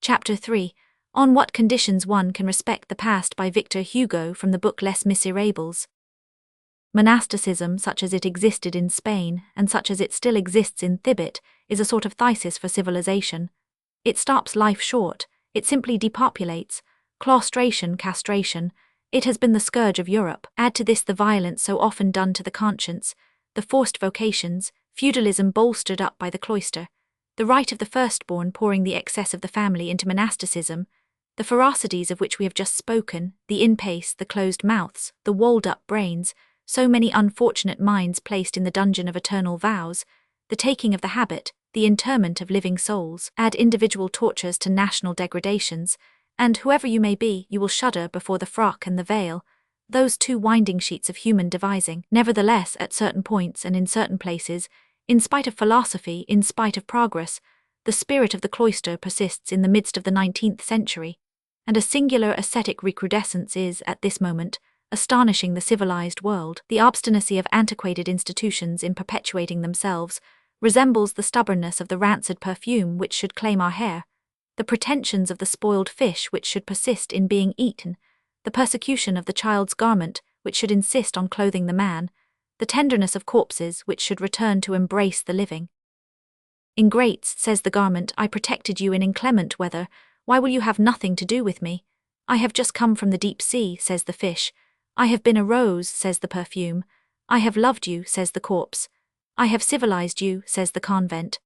Chapter 3. On What Conditions One Can Respect the Past by Victor Hugo from the book Les Miserables. Monasticism, such as it existed in Spain, and such as it still exists in Thibet, is a sort of thesis for civilization. It stops life short, it simply depopulates. Claustration, castration, it has been the scourge of Europe. Add to this the violence so often done to the conscience, the forced vocations, feudalism bolstered up by the cloister, the right of the firstborn pouring the excess of the family into monasticism, the ferocities of which we have just spoken, the in-pace, the closed mouths, the walled-up brains, so many unfortunate minds placed in the dungeon of eternal vows, the taking of the habit, the interment of living souls. Add individual tortures to national degradations, and whoever you may be, you will shudder before the frock and the veil, those two winding sheets of human devising. Nevertheless, at certain points and in certain places, in spite of philosophy, in spite of progress, the spirit of the cloister persists in the midst of the 19th century, and a singular ascetic recrudescence is, at this moment, astonishing the civilized world. The obstinacy of antiquated institutions in perpetuating themselves resembles the stubbornness of the rancid perfume which should claim our hair, the pretensions of the spoiled fish which should persist in being eaten, the persecution of the child's garment which should insist on clothing the man, the tenderness of corpses which should return to embrace the living. Ingrates, says the garment, I protected you in inclement weather, why will you have nothing to do with me? I have just come from the deep sea, says the fish. I have been a rose, says the perfume. I have loved you, says the corpse. I have civilized you, says the convent.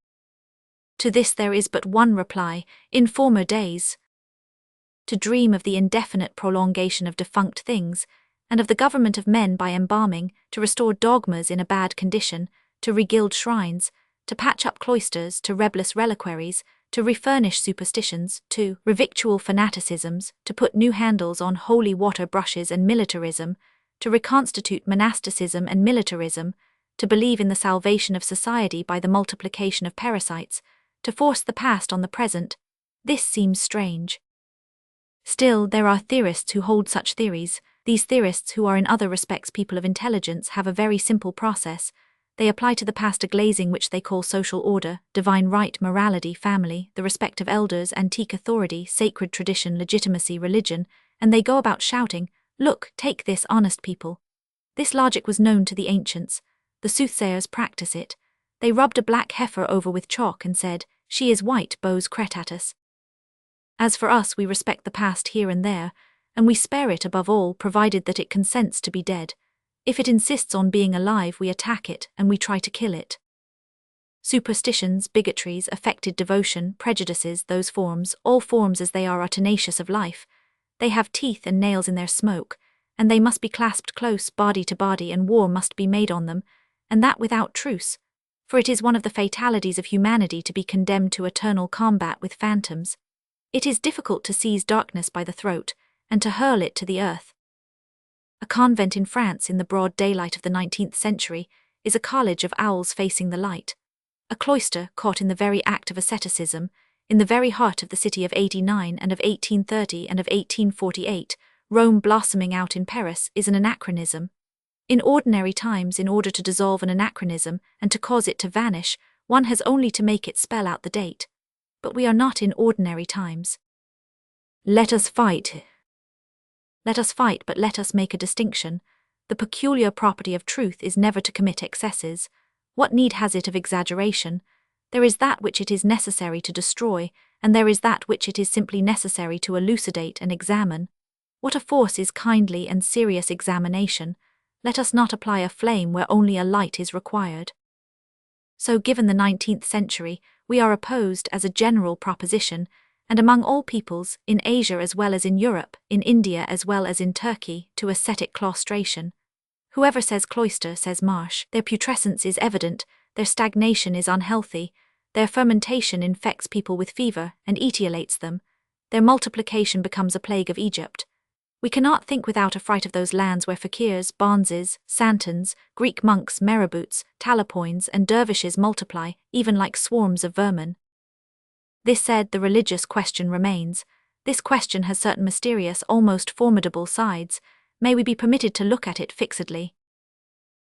To this there is but one reply: in former days. To dream of the indefinite prolongation of defunct things, and of the government of men by embalming, to restore dogmas in a bad condition, to regild shrines, to patch up cloisters, to rebellious reliquaries, to refurnish superstitions, to revictual fanaticisms, to put new handles on holy water brushes and militarism, to reconstitute monasticism and militarism, to believe in the salvation of society by the multiplication of parasites, to force the past on the present, this seems strange. Still, there are theorists who hold such theories. These theorists, who are in other respects people of intelligence, have a very simple process. They apply to the past a glazing which they call social order, divine right, morality, family, the respect of elders, antique authority, sacred tradition, legitimacy, religion, and they go about shouting, "Look, take this, honest people." This logic was known to the ancients. The soothsayers practice it. They rubbed a black heifer over with chalk and said, "She is white, bos cretatus." As for us, we respect the past here and there, and we spare it above all, provided that it consents to be dead. If it insists on being alive, we attack it, and we try to kill it. Superstitions, bigotries, affected devotion, prejudices, those forms, all forms as they are tenacious of life. They have teeth and nails in their smoke, and they must be clasped close, body to body, and war must be made on them, and that without truce, for it is one of the fatalities of humanity to be condemned to eternal combat with phantoms. It is difficult to seize darkness by the throat, and to hurl it to the earth. A convent in France in the broad daylight of the 19th century is a college of owls facing the light. A cloister caught in the very act of asceticism, in the very heart of the city of '89 and of 1830 and of 1848, Rome blossoming out in Paris, is an anachronism. In ordinary times, in order to dissolve an anachronism and to cause it to vanish, one has only to make it spell out the date. But we are not in ordinary times. Let us fight. Let us fight, but let us make a distinction. The peculiar property of truth is never to commit excesses. What need has it of exaggeration? There is that which it is necessary to destroy, and there is that which it is simply necessary to elucidate and examine. What a force is kindly and serious examination! Let us not apply a flame where only a light is required. So, given the 19th century, we are opposed as a general proposition, and among all peoples, in Asia as well as in Europe, in India as well as in Turkey, to ascetic claustration. Whoever says cloister says marsh. Their putrescence is evident, their stagnation is unhealthy, their fermentation infects people with fever and etiolates them, their multiplication becomes a plague of Egypt. We cannot think without affright of those lands where fakirs, bonzes, santons, Greek monks, marabouts, talapoins, and dervishes multiply, even like swarms of vermin. This said, the religious question remains. This question has certain mysterious, almost formidable sides. May we be permitted to look at it fixedly?